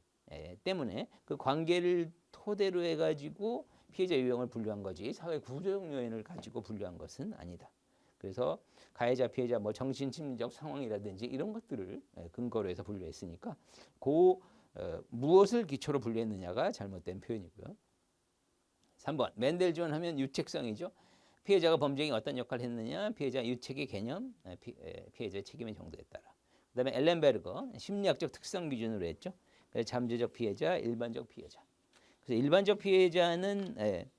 S1: 때문에 그 관계를 토대로 해가지고 피해자 유형을 분류한 거지 사회 구조적 요인을 가지고 분류한 것은 아니다. 그래서 가해자 피해자 뭐 정신 심리적 상황이라든지 이런 것들을 근거로 해서 분류했으니까 무엇을 기초로 분류했느냐가 잘못된 표현이고요. 3번 맨델존 하면 유책성이죠. 피해자가 범죄에 어떤 역할을 했느냐, 피해자 유책의 개념, 피해자의 책임의 정도에 따라. 그다음에 엘렌베르거 심리학적 특성 기준으로 했죠. 잠재적 피해자, 일반적 피해자. 그래서 일반적 피해자는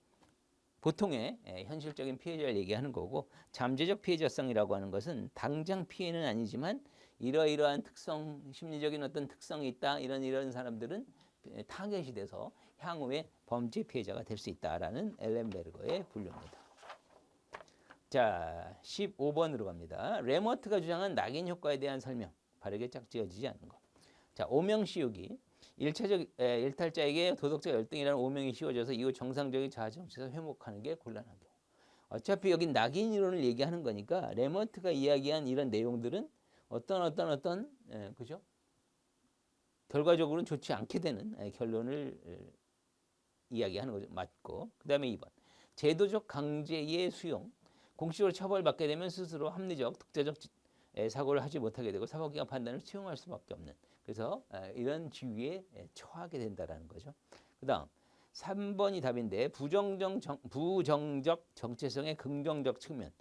S1: 보통의 현실적인 피해자를 얘기하는 거고 잠재적 피해자성이라고 하는 것은 당장 피해는 아니지만 이러이러한 특성, 심리적인 어떤 특성이 있다. 이런 사람들은 타겟이 돼서 향후에 범죄 피해자가 될 수 있다라는 엘렌베르거의 분류입니다. 자, 15번으로 갑니다. 레머트가 주장한 낙인 효과에 대한 설명. 바르게 짝지어지지 않는 것. 자, 오명 씌우기. 일탈자에게 도덕적 열등이라는 오명이 씌워져서 이후 정상적인 자아정체에서 회복하는 게 곤란한 경우. 어차피 여기 낙인 이론을 얘기하는 거니까 레머트가 이야기한 이런 내용들은 어떤 그죠? 결과적으로는 좋지 않게 되는 결론을 이야기하는 거죠. 맞고. 그다음에 2번. 제도적 강제의 수용. 공식적으로 처벌받게 되면 스스로 합리적, 독자적 사고를 하지 못하게 되고 사법기관 판단을 수용할 수밖에 없는. 그래서 이런 지위에 처하게 된다라는 거죠. 그다음 3번이 답인데 부정적 정체성의 긍정적 측면.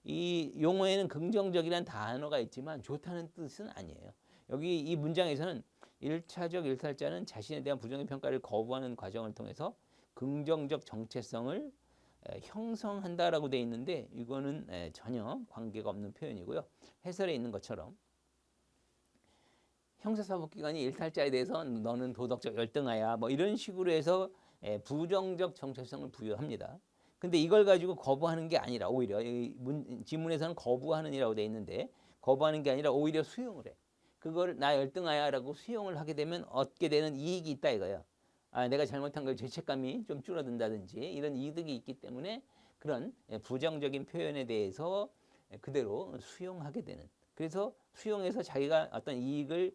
S1: 이 용어에는 긍정적이라는 단어가 있지만 좋다는 뜻은 아니에요. 여기 이 문장에서는 1차적 일탈자는 자신에 대한 부정의 평가를 거부하는 과정을 통해서 긍정적 정체성을 형성한다라고 돼 있는데 이거는 전혀 관계가 없는 표현이고요. 해설에 있는 것처럼 형사사법기관이 일탈자에 대해서 너는 도덕적 열등하야 뭐 이런 식으로 해서 부정적 정체성을 부여합니다. 근데 이걸 가지고 거부하는 게 아니라 오히려 지문에서는 거부하는이라고 돼 있는데 거부하는 게 아니라 오히려 수용을 해. 그걸 나 열등하야라고 수용을 하게 되면 얻게 되는 이익이 있다 이거예요. 내가 잘못한 걸 죄책감이 좀 줄어든다든지 이런 이득이 있기 때문에 그런 부정적인 표현에 대해서 그대로 수용하게 되는. 그래서 수용해서 자기가 어떤 이익을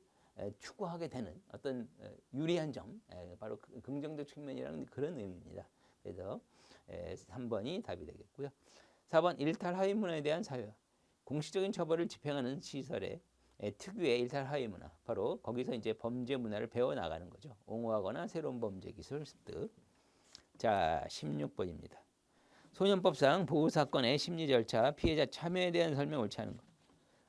S1: 추구하게 되는 어떤 유리한 점, 바로 긍정적 측면이라는 그런 의미입니다. 그래서 3번이 답이 되겠고요. 4번 일탈 하위 문화에 대한 사회. 공식적인 처벌을 집행하는 시설의 특유의 일탈 하위 문화. 바로 거기서 이제 범죄 문화를 배워 나가는 거죠. 옹호하거나 새로운 범죄 기술 습득. 자, 16번입니다. 소년법상 보호 사건의 심리 절차, 피해자 참여에 대한 설명 옳지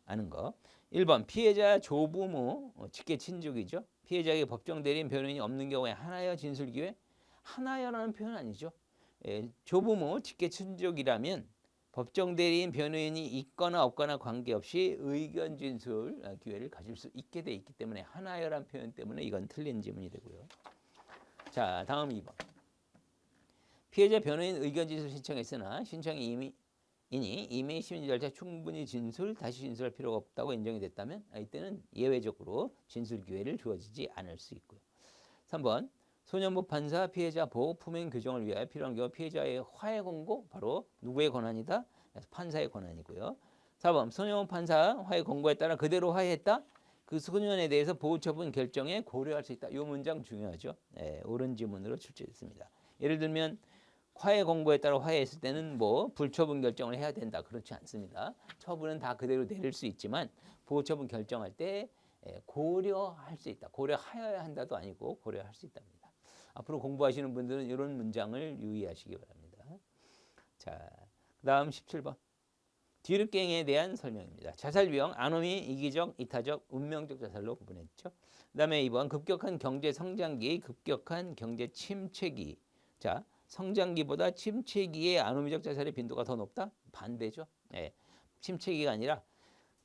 S1: 않은 거. 1번 피해자 조부모 직계 친족이죠. 피해자에게 법정 대리인 변호인이 없는 경우에 하나여 진술 기회. 하나여라는 표현 아니죠. 조부모 직계 친족이라면 법정 대리인 변호인이 있거나 없거나 관계없이 의견 진술 기회를 가질 수 있게 돼 있기 때문에 하나여란 표현 때문에 이건 틀린 지문이 되고요. 자, 다음 2번. 피해자 변호인 의견 진술 신청했으나 신청이 이미 심리 절차 충분히 다시 진술할 필요가 없다고 인정이 됐다면 이때는 예외적으로 진술 기회를 주어지지 않을 수 있고요. 3번. 소년법 판사 피해자 보호 품행 규정을 위하여 필요한 경우 피해자의 화해 권고 바로 누구의 권한이다? 판사의 권한이고요. 4번 소년법 판사 화해 권고에 따라 그대로 화해했다? 그 소년에 대해서 보호처분 결정에 고려할 수 있다. 이 문장 중요하죠. 예, 옳은 지문으로 출제됐습니다. 예를 들면 화해 공고에 따라 화해했을 때는 뭐 불처분 결정을 해야 된다. 그렇지 않습니다. 처분은 다 그대로 내릴 수 있지만 보호처분 결정할 때 고려할 수 있다. 고려하여야 한다도 아니고 고려할 수 있답니다. 앞으로 공부하시는 분들은 이런 문장을 유의하시기 바랍니다. 자, 그다음 17번. 뒤늦갱에 대한 설명입니다. 자살 유형, 아노미, 이기적, 이타적, 운명적 자살로 구분했죠. 그다음에 2번 급격한 경제 성장기, 급격한 경제 침체기. 자, 성장기보다 침체기에 아노미적 자살의 빈도가 더 높다? 반대죠. 네. 침체기가 아니라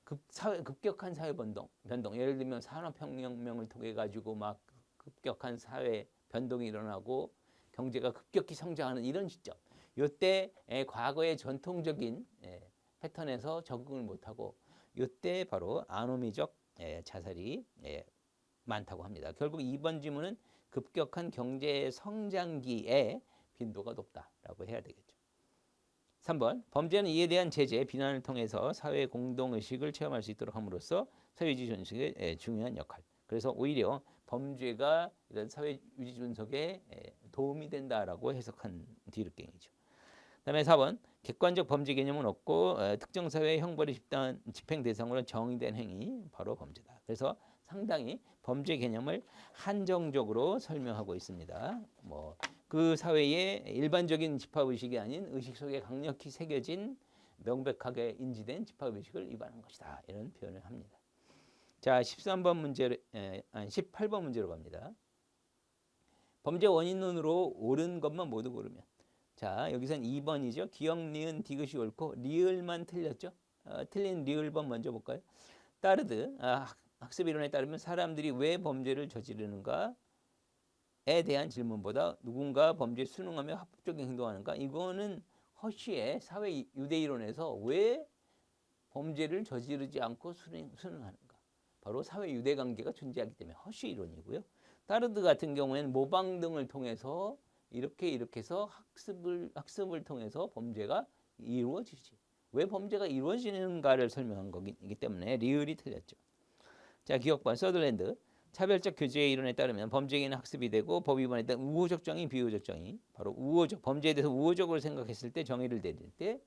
S1: 급격한 사회 변동. 예를 들면 산업혁명을 통해 가지고 막 급격한 사회 변동이 일어나고 경제가 급격히 성장하는 이런 시점. 이때 과거의 전통적인 패턴에서 적응을 못하고 이때 바로 아노미적 자살이 많다고 합니다. 결국 2번 지문은 급격한 경제 성장기에 빈도가 높다라고 해야 되겠죠. 3번 범죄는 이에 대한 제재, 비난을 통해서 사회 공동의식을 체험할 수 있도록 함으로써 사회유지 존속의 중요한 역할. 그래서 오히려 범죄가 이런 사회유지 존속에 도움이 된다라고 해석한 뒤늦갱이죠. 그다음에 4번 객관적 범죄 개념은 없고 특정 사회의 형벌이 집행 대상으로 정의된 행위 바로 범죄다. 그래서 상당히 범죄 개념을 한정적으로 설명하고 있습니다. 뭐 그 사회의 일반적인 집합의식이 아닌 의식 속에 강력히 새겨진 명백하게 인지된 집합의식을 위반한 것이다. 이런 표현을 합니다. 자, 13번 문제로 18번 문제로 갑니다. 범죄 원인론으로 옳은 것만 모두 고르면. 자, 여기선 2번이죠. 기억, 니은, 디귿이 옳고 리을만 틀렸죠. 틀린 리을번 먼저 볼까요? 따르듯 학습 이론에 따르면 사람들이 왜 범죄를 저지르는가에 대한 질문보다 누군가 범죄에 순응하며 합법적인 행동하는가? 이거는 허쉬의 사회 유대 이론에서 왜 범죄를 저지르지 않고 순응하는가? 바로 사회 유대 관계가 존재하기 때문에 허쉬 이론이고요. 따르드 같은 경우에는 모방 등을 통해서 이렇게 해서 학습을 통해서 범죄가 이루어지지. 왜 범죄가 이루어지는가를 설명한 거기 때문에 리을이 틀렸죠. 자, 기억반 서들랜드. 차별적 교제 이론에 따르면 범죄에는 학습이 되고 법 위반에 따른 우호적 정의, 비우호적 정의. 바로 우호적, 범죄에 대해서 우호적으로 생각했을 때 정의를 내릴 때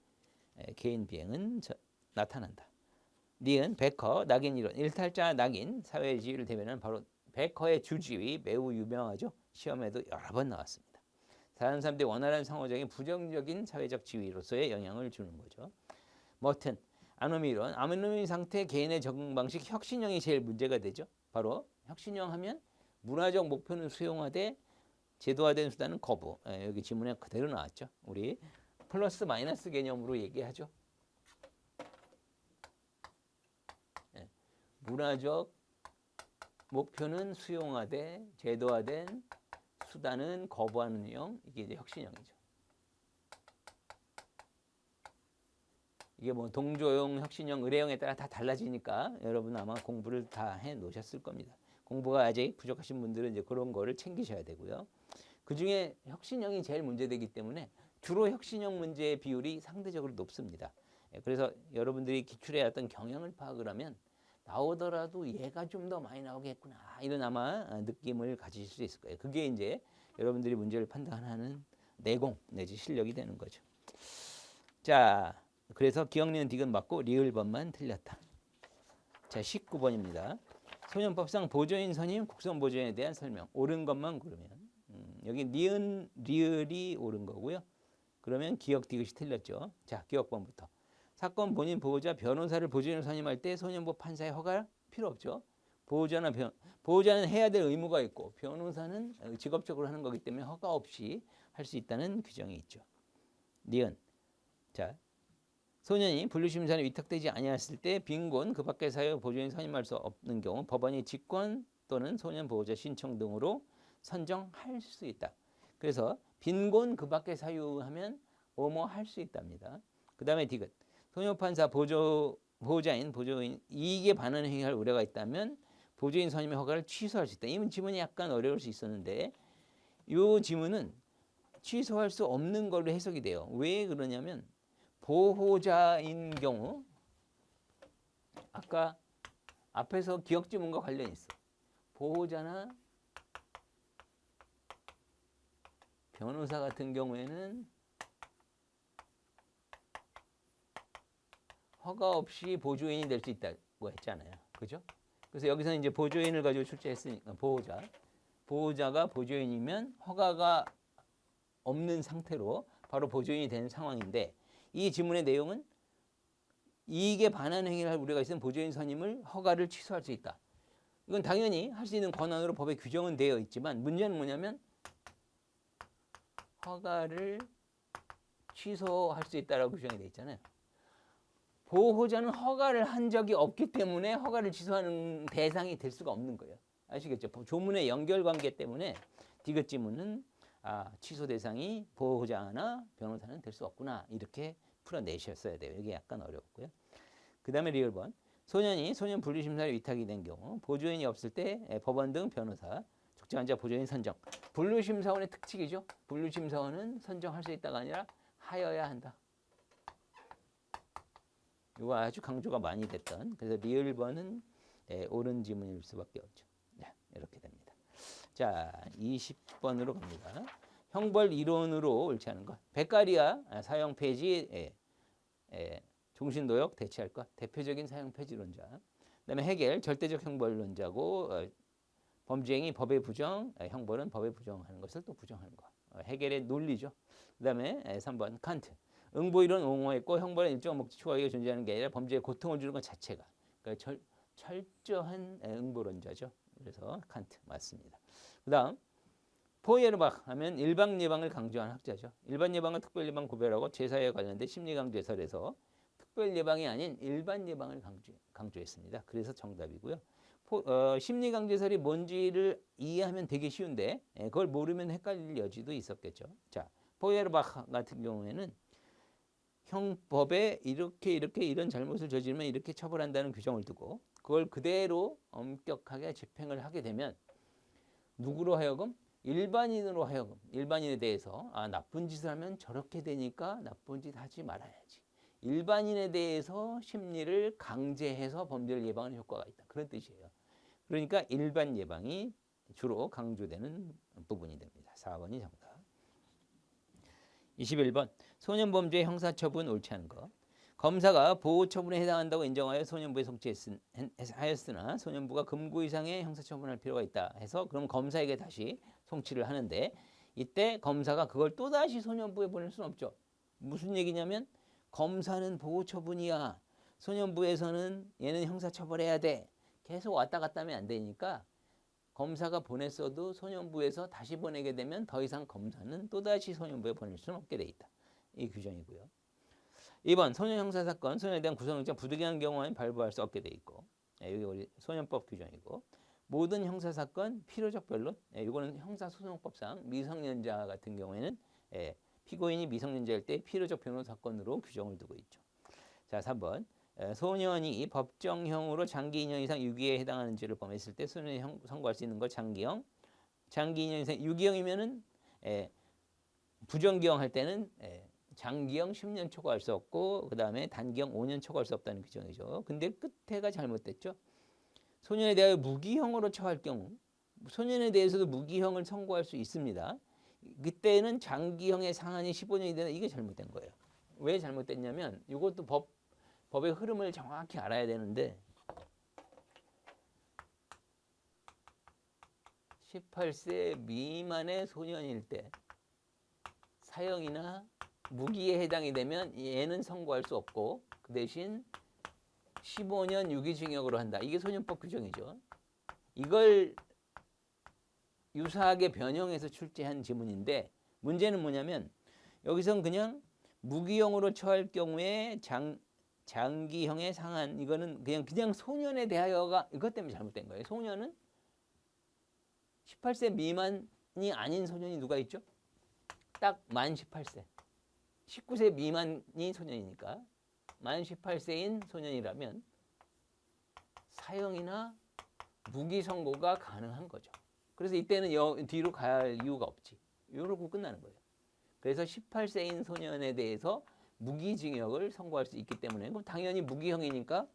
S1: 개인 비행은 나타난다. 니은 베커, 낙인 이론. 일탈자 낙인, 사회의 지위를 대변하는 바로 베커의 주지위 매우 유명하죠. 시험에도 여러 번 나왔습니다. 다른 사람들이 원활한 상호작용이 부정적인 사회적 지위로서의 영향을 주는 거죠. 머튼, 아노미 이론. 아노미 상태 개인의 적응 방식 혁신형이 제일 문제가 되죠. 바로 혁신형 하면 문화적 목표는 수용화돼 제도화된 수단은 거부. 여기 지문에 그대로 나왔죠. 우리 플러스 마이너스 개념으로 얘기하죠. 문화적 목표는 수용화돼 제도화된 수단은 거부하는 유형. 이게 이제 혁신형이죠. 이게 뭐 동조형, 혁신형, 의례형에 따라 다 달라지니까 여러분 아마 공부를 다 해 놓으셨을 겁니다. 공부가 아직 부족하신 분들은 이제 그런 거를 챙기셔야 되고요. 그 중에 혁신형이 제일 문제되기 때문에 주로 혁신형 문제의 비율이 상대적으로 높습니다. 그래서 여러분들이 기출에 어떤 경향을 파악을 하면 나오더라도 얘가 좀 더 많이 나오겠구나 이런 아마 느낌을 가지실 수 있을 거예요. 그게 이제 여러분들이 문제를 판단하는 내공 내지 실력이 되는 거죠. 자, 그래서 기억니은 디귿 맞고 리을번만 틀렸다. 자, 19번입니다. 소년법상 보조인 선임, 국선 보조인에 대한 설명. 옳은 것만 고르면 여기 니은, 리을이 옳은 거고요. 그러면 기억 디귿이 틀렸죠. 자, 기억번부터. 사건 본인 보호자 변호사를 보조인으로 선임할 때 소년법 판사의 허가 필요 없죠. 보호자는 해야 될 의무가 있고 변호사는 직업적으로 하는 거기 때문에 허가 없이 할 수 있다는 규정이 있죠. 니은. 자, 소년이 분류심사에 위탁되지 아니했을 때 빈곤 그 밖의 사유 보조인 선임할 수 없는 경우 법원이 직권 또는 소년 보호자 신청 등으로 선정할 수 있다. 그래서 빈곤 그 밖의 사유하면 할 수 있답니다. 그 다음에 디귿. 소년판사 보호자인 보조인 이익에 반하는 행위할 우려가 있다면 보조인 선임의 허가를 취소할 수 있다. 이 지문이 약간 어려울 수 있었는데 이 지문은 취소할 수 없는 걸로 해석이 돼요. 왜 보호자인 경우 아까 앞에서 기억 지문과 관련이 있어. 보호자나 변호사 같은 경우에는 허가 없이 보조인이 될 수 있다고 했잖아요. 그죠? 그래서 여기서 이제 보조인을 가지고 출제했으니까 보호자가 보조인이면 허가가 없는 상태로 바로 보조인이 되는 상황인데 이 지문의 내용은 이익에 반하는 행위를 할 우려가 있으면 보조인 선임을 허가를 취소할 수 있다. 이건 당연히 할 수 있는 권한으로 법에 규정은 되어 있지만 문제는 뭐냐면 허가를 취소할 수 있다라고 규정이 되어 있잖아요. 보호자는 허가를 한 적이 없기 때문에 허가를 취소하는 대상이 될 수가 없는 거예요. 아시겠죠? 조문의 연결관계 때문에 디귿 지문은 취소 대상이 보호자나 변호사는 될 수 없구나 이렇게 풀어내셨어야 돼요. 이게 약간 어렵고요. 그 다음에 리얼번. 소년이 소년 분류심사에 위탁이 된 경우 보조인이 없을 때 법원 등 변호사, 적재환자 보조인 선정. 분류심사원의 특칙이죠. 분류심사원은 선정할 수 있다가 아니라 하여야 한다. 이거 아주 강조가 많이 됐던. 그래서 리얼번은 옳은 지문일 수밖에 없죠. 네, 이렇게 됩니다. 자, 20번으로 갑니다. 형벌 이론으로 옳지 않은 것. 베카리아 사형 폐지, 종신도역 대체할 것. 대표적인 사형 폐지론자. 그다음에 헤겔 절대적 형벌론자고 범죄행위 법의 부정, 형벌은 법의 부정하는 것을 또 부정하는 것. 헤겔의 논리죠. 그다음에 3번 칸트. 응보 이론 옹호했고 형벌은 일정한 목적 추구하기가 존재하는 게 아니라 범죄에 고통을 주는 것 자체가. 그러니까 철저한 응보론자죠. 그래서 칸트 맞습니다. 그다음 포이에르박 하면 일방 예방을 강조한 학자죠. 일반 예방을 특별 예방 구별하고 제사에 관련된 심리 강조해설에서 특별 예방이 아닌 일반 예방을 강조했습니다. 그래서 정답이고요. 심리 강조해설이 뭔지를 이해하면 되게 쉬운데 그걸 모르면 헷갈릴 여지도 있었겠죠. 자, 포이에르박 같은 경우에는 형법에 이렇게 이런 잘못을 저지르면 이렇게 처벌한다는 규정을 두고 그걸 그대로 엄격하게 집행을 하게 되면 누구로 하여금? 일반인으로 하여금 일반인에 대해서 나쁜 짓을 하면 저렇게 되니까 나쁜 짓 하지 말아야지. 일반인에 대해서 심리를 강제해서 범죄를 예방하는 효과가 있다. 그런 뜻이에요. 그러니까 일반 예방이 주로 강조되는 부분이 됩니다. 4번이 정답. 21번 소년범죄 형사처분 옳지 않은 것. 검사가 보호처분에 해당한다고 인정하여 소년부에 송치하였으나 소년부가 금고 이상의 형사처분할 필요가 있다 해서 그럼 검사에게 다시 송치를 하는데 이때 검사가 그걸 또다시 소년부에 보낼 수는 없죠. 무슨 얘기냐면 검사는 보호처분이야. 소년부에서는 얘는 형사처벌해야 돼. 계속 왔다 갔다 하면 안 되니까 검사가 보냈어도 소년부에서 다시 보내게 되면 더 이상 검사는 또다시 소년부에 보낼 수는 없게 돼 있다. 이 규정이고요. 2번 소년 형사사건 소년에 대한 구속영장 부득이한 경우에는 발부할 수 없게 돼 있고 여기 우리 소년법 규정이고 모든 형사사건 필요적 변론 이거는 형사소송법상 미성년자 같은 경우에는 피고인이 미성년자일 때 필요적 변론 사건으로 규정을 두고 있죠. 자, 3번 소년이 법정형으로 장기 2년 이상 유기에 해당하는 죄를 범했을 때 소년이 선고할 수 있는 것 장기형 2년 이상 유기형이면은 부정기형 할 때는 장기형 10년 초과할 수 없고 그 다음에 단기형 5년 초과할 수 없다는 규정이죠. 근데 끝에가 잘못됐죠. 소년에 대하여 무기형으로 처할 경우 소년에 대해서도 무기형을 선고할 수 있습니다. 그때는 장기형의 상한이 15년이 되는 이게 잘못된 거예요. 왜 잘못됐냐면 이것도 법의 흐름을 정확히 알아야 되는데 18세 미만의 소년일 때 사형이나 무기에 해당이 되면 얘는 선고할 수 없고 그 대신 15년 유기징역으로 한다. 이게 소년법 규정이죠. 이걸 유사하게 변형해서 출제한 지문인데 문제는 뭐냐면 여기선 그냥 무기형으로 처할 경우에 장기형의 상한 이거는 그냥 소년에 대하여가 이것 때문에 잘못된 거예요. 소년은 18세 미만이 아닌 소년이 누가 있죠? 딱 만 18세. 19세 미만이 소년이니까 만 18세인 소년이라면 사형이나 무기 선고가 가능한 거죠. 그래서 이때는 뒤로 갈 이유가 없지. 이러고 끝나는 거예요. 그래서 18세인 소년에 대해서 무기징역을 선고할 수 있기 때문에 그럼 당연히 무기형이니까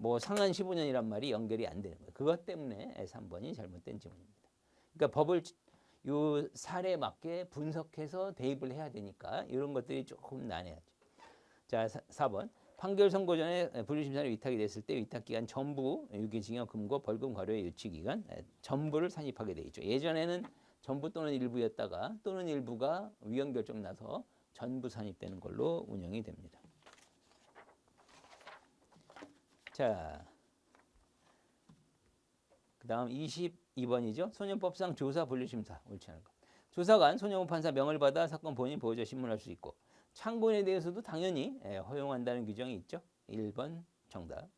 S1: 뭐 상한 15년이란 말이 연결이 안 되는 거예요. 그것 때문에 3번이 잘못된 지문입니다. 그러니까 법을 요 사례에 맞게 분석해서 대입을 해야 되니까 이런 것들이 조금 난해하죠. 자, 4번. 판결 선고 전에 분류심사를 위탁이 됐을 때 위탁기간 전부 유기징역 금고 벌금 과료의 유치기간 전부를 산입하게 돼 있죠. 예전에는 전부 또는 일부였다가 또는 일부가 위헌 결정 나서 전부 산입되는 걸로 운영이 됩니다. 자, 그 다음 22번이죠. 소년법상 조사 분류심사 옳지 않은 거. 조사관, 소년법 판사 명을 받아 사건 본인 보호자 신문할 수 있고 참고인에 대해서도 당연히 허용한다는 규정이 있죠. 1번 정답.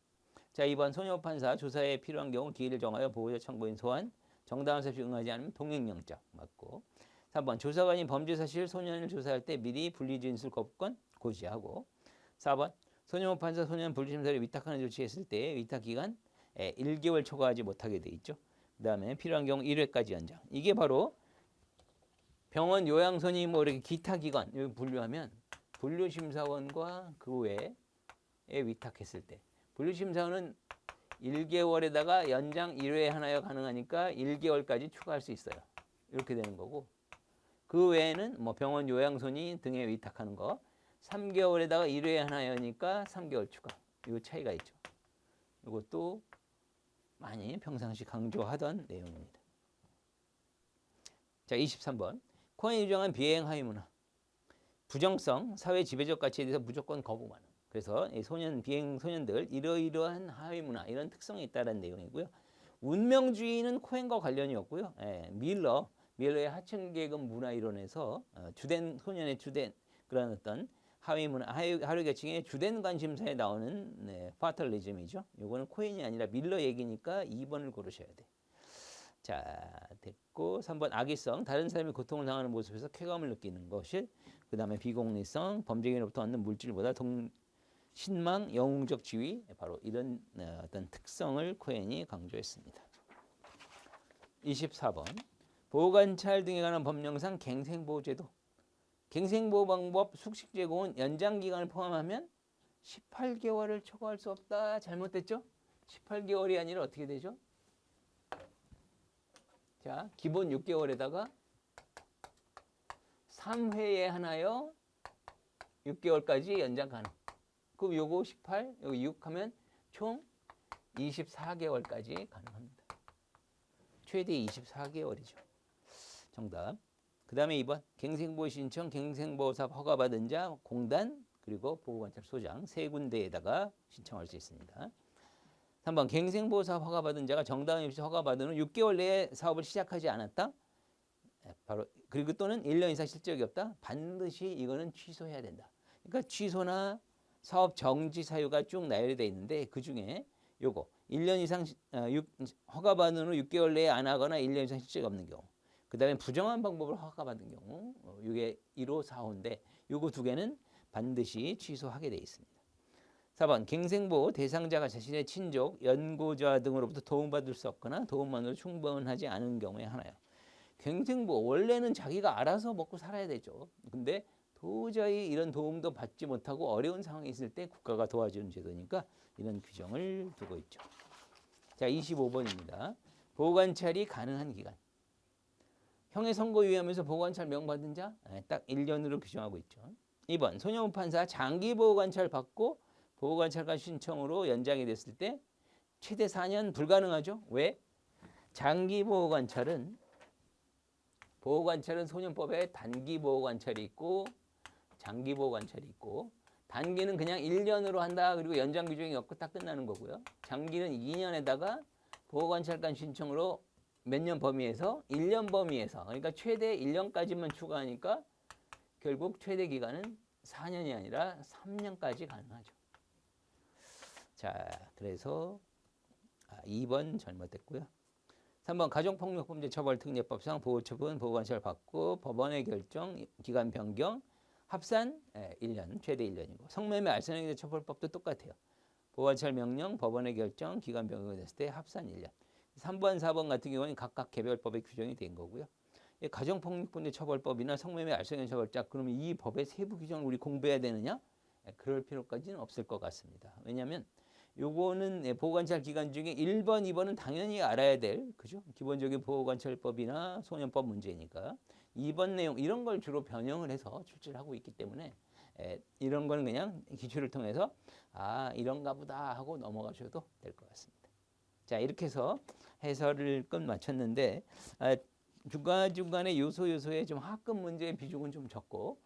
S1: 자, 2번 소년법 판사 조사에 필요한 경우 기일을 정하여 보호자 참고인 소환 정당한 섭씨 응하지 않으면 동행영장 맞고 3번 조사관이 범죄 사실 소년을 조사할 때 미리 분리진술 거부권 고지하고 4번 소년법 판사 소년 분리심사를 위탁하는 조치했을 때 위탁기간 1개월 초과하지 못하게 돼 있죠. 그 다음에 필요한 경우 1회까지 연장. 이게 바로 병원 요양선이 뭐 이렇게 기타 기관 분류하면 분류심사원과 그 외에 위탁했을 때 분류심사원은 1개월에다가 연장 1회 하나여 가능하니까 1개월까지 추가할 수 있어요. 이렇게 되는 거고 그 외에는 뭐 병원 요양선이 등에 위탁하는 거 3개월에다가 1회 하나여니까 3개월 추가. 이 차이가 있죠. 이것도 많이 평상시 강조하던 내용입니다. 자, 23번. 코엔이 규정한 비행 하위 문화. 부정성, 사회 지배적 가치에 대해서 무조건 거부하는. 그래서 이 비행 소년들 이러이러한 하위 문화 이런 특성이 있다는 내용이고요. 운명주의는 코엔과 관련이 없고요. 밀러의 하층 계급 문화 이론에서 주된 소년의 주된 그런 어떤 하위 문화, 하위 계층의 주된 관심사에 나오는 파털리즘이죠. 이거는 코엔이 아니라 밀러 얘기니까 2번을 고르셔야 돼. 자, 됐고 3번 악의성, 다른 사람이 고통을 당하는 모습에서 쾌감을 느끼는 것이 그 다음에 비공리성, 범죄인으로부터 얻는 물질보다 신망, 영웅적 지위 바로 이런 어떤 특성을 코엔이 강조했습니다. 24번 보호관찰 등에 관한 법령상 갱생보호제도 갱생보호 방법 숙식 제공은 연장 기간을 포함하면 18개월을 초과할 수 없다. 잘못됐죠? 18개월이 아니라 어떻게 되죠? 자, 기본 6개월에다가 3회에 하나요 6개월까지 연장 가능. 그럼 요거 18, 요거 6 하면 총 24개월까지 가능합니다. 최대 24개월이죠. 정답. 그 다음에 2번 갱생보호 신청, 갱생보호사 허가받은 자, 공단, 그리고 보호관찰 소장 세 군데에다가 신청할 수 있습니다. 3번 갱생보호사 허가받은 자가 정당한 입시 허가받은 후 6개월 내에 사업을 시작하지 않았다. 바로 그리고 또는 1년 이상 실적이 없다. 반드시 이거는 취소해야 된다. 그러니까 취소나 사업 정지 사유가 쭉 나열되어 있는데 그중에 요거 1년 이상 허가받은 후 6개월 내에 안 하거나 1년 이상 실적이 없는 경우. 그 다음에 부정한 방법을 허가받은 경우 이게 1호, 4호인데 요거 두 개는 반드시 취소하게 되어 있습니다. 4번 갱생보호 대상자가 자신의 친족, 연고자 등으로부터 도움받을 수 없거나 도움만으로 충분하지 않은 경우에 하나요. 갱생보호 원래는 자기가 알아서 먹고 살아야 되죠. 근데 도저히 이런 도움도 받지 못하고 어려운 상황이 있을 때 국가가 도와주는 제도니까 이런 규정을 두고 있죠. 자, 25번입니다. 보호관찰이 가능한 기간. 형의 선고 유예하면서 보호관찰 명받은 자 딱 1년으로 규정하고 있죠. 2번 소년법 판사 장기 보호관찰 받고 보호관찰관 신청으로 연장이 됐을 때 최대 4년 불가능하죠. 왜? 장기 보호관찰은 소년법에 단기 보호관찰이 있고 장기 보호관찰이 있고 단기는 그냥 1년으로 한다. 그리고 연장 규정이 없고 딱 끝나는 거고요. 장기는 2년에다가 보호관찰관 신청으로 몇 년 범위에서 1년 범위에서 그러니까 최대 1년까지만 추가하니까 결국 최대 기간은 4년이 아니라 3년까지 가능하죠. 자, 그래서 2번 잘못됐고요. 3번 가정폭력범죄 처벌특례법상 보호처분 보호관찰 받고 법원의 결정 기간 변경 합산 1년 최대 1년이고 성매매 알선행위 처벌법도 똑같아요. 보호관찰 명령 법원의 결정 기간 변경이 됐을 때 합산 1년. 3번 4번 같은 경우는 각각 개별법에 규정이 된 거고요. 가정폭력범죄 처벌법이나 성매매 알선행위 처벌자 그러면 이 법의 세부 규정을 우리 공부해야 되느냐? 그럴 필요까지는 없을 것 같습니다. 왜냐하면 요거는 보호관찰 기간 중에 1번, 2번은 당연히 알아야 될, 그죠? 기본적인 보호관찰법이나 소년법 문제니까. 2번 내용, 이런 걸 주로 변형을 해서 출제를 하고 있기 때문에 이런 거는 그냥 기출을 통해서 아, 이런가 보다 하고 넘어가셔도 될 것 같습니다. 자, 이렇게 해서 해설을 끝 마쳤는데, 중간중간에 요소에 좀 하급 문제의 비중은 좀 적고,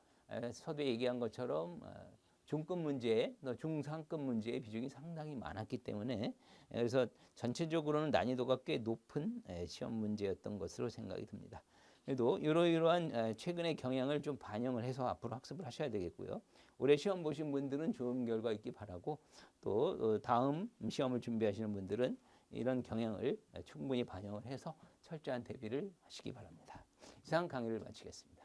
S1: 서두에 얘기한 것처럼 중급 문제, 중상급 문제의 비중이 상당히 많았기 때문에, 그래서 전체적으로는 난이도가 꽤 높은 시험 문제였던 것으로 생각이 듭니다. 그래도 이러이러한 최근의 경향을 좀 반영을 해서 앞으로 학습을 하셔야 되겠고요. 올해 시험 보신 분들은 좋은 결과 있기 바라고, 또 다음 시험을 준비하시는 분들은 이런 경향을 충분히 반영을 해서 철저한 대비를 하시기 바랍니다. 이상 강의를 마치겠습니다.